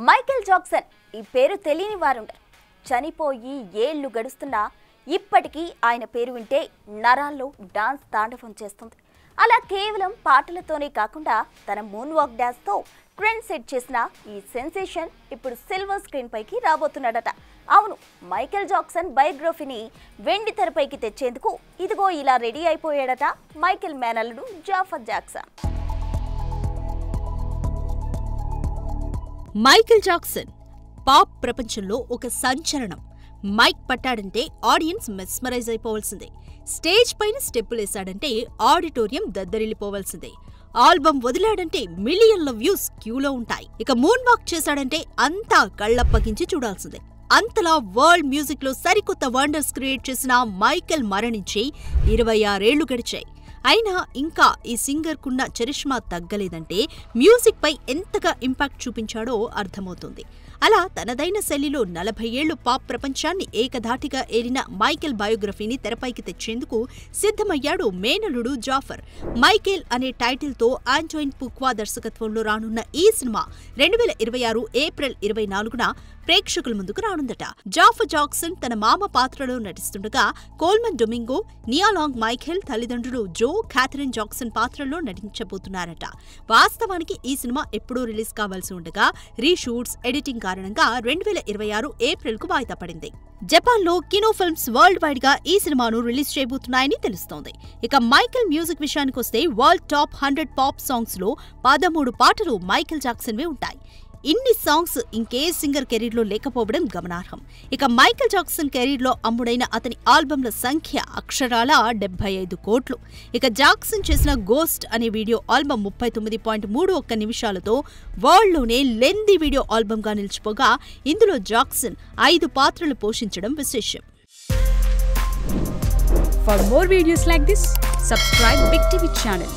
Michael Jackson ఈ పేరు తెలియని వారుండరు. చనిపోయి ఏళ్లు గడుస్తున్నా ఇప్పటికీ ఆయన పేరు వింటే నరాల్లో డాన్స్ తాండవం చేస్తుంది. అలా కేవలం పాటలతోనే కాకుండా తన మూన్ వాక్ డాన్స్తో ట్రెండ్ సెట్ చేసిన ఈ సెన్సేషన్ ఇప్పుడు సిల్వర్ స్క్రీన్ పైకి రాబోతున్నాడట. అవును, మైకేల్ జాక్సన్ బయోగ్రఫీని వెండి తెరపైకి తెచ్చేందుకు ఇదిగో ఇలా రెడీ అయిపోయాడట మైకేల్ మేనల్లుడు Jaafar Jackson. Michael Jackson pop ప్రపంచంలో ఒక సంచలనం. మైక్ పట్టాడంటే ఆడియన్స్ మెస్మరైజ్ అయిపోవాల్సిందే. స్టేజ్ పైన స్టెప్పులేశాడంటే ఆడిటోరియం దద్దరిల్లిపోవాల్సిందే. ఆల్బమ్ వదిలాడంటే మిలియన్ల వ్యూస్ క్యూలో ఉంటాయి. ఇక మూన్ వాక్ చేశాడంటే అంతా కళ్ళప్పగించి చూడాల్సిందే. అంతలా వరల్డ్ మ్యూజిక్ లో సరికొత్త వండర్స్ క్రియేట్ చేసిన మైకేల్ మరణించి 26 ఏళ్లు గడిచాయి. అయినా ఇంకా ఈ సింగర్ కున్న చరిష్మా తగ్గలేదంటే మ్యూజిక్ పై ఎంతగా ఇంపాక్ట్ చూపించాడో అర్థమవుతుంది. అలా తనదైన శైలిలో 40 ఏళ్లు పాప్ ప్రపంచాన్ని ఏకధాటిగా ఏలిన మైకేల్ బయోగ్రఫీని తెరపైకి తెచ్చేందుకు సిద్ధమయ్యాడు మేనలుడు జాఫర్. మైకేల్ అనే టైటిల్ తో ఆంటోయిన్ పుక్వా దర్శకత్వంలో రానున్న ఈ సినిమా 2026 ఏప్రిల్ 24న ప్రేక్షకుల ముందుకు రానుందట. జాఫర్ జాక్సన్ తన మామ పాత్రలో నటిస్తుండగా కోల్మన్ డొమింగో, నియాలాంగ్ మైఖేల్ తల్లిదండ్రులు జో, క్యాథరిన్ జాక్సన్ పాత్రల్లో నటించబోతున్నారట. వాస్తవానికి ఈ సినిమా ఎప్పుడూ రిలీజ్ కావాల్సి ఉండగా రీషూట్స్, ఎడిటింగ్ కారణంగా 2026 ఏప్రిల్ కు వాయిదా పడింది. జపాన్లో కినో ఫిల్మ్స్ వరల్డ్ వైడ్ గా ఈ సినిమాను రిలీజ్ చేయబోతున్నాయని తెలుస్తోంది. ఇక మైకేల్ మ్యూజిక్ విషయానికొస్తే వరల్డ్ టాప్ 100 పాప్ సాంగ్స్ లో 13 పాటలు మైకేల్ జాక్సన్వే ఉంటాయి. ఇన్ని సాంగ్స్ ఇంకే సింగర్ కెరీర్ లో లేకపోవడం గమనార్హం. ఇక మైకేల్ జాక్సన్ కెరీర్ లో అమ్ముడైన అతని ఆల్బమ్ల సంఖ్య అక్షరాల 75 కోట్లు. ఇక జాక్సన్ చేసిన గోస్ట్ అనే వీడియో ఆల్బమ్ 39.31 నిమిషాలతో వరల్డ్ లోనే లెందీ వీడియో ఆల్బమ్ గా నిలిచిపోగా ఇందులో జాక్సన్ 5 పాత్రలు పోషించడం విశేషం. For more videos like this, subscribe Big TV channel.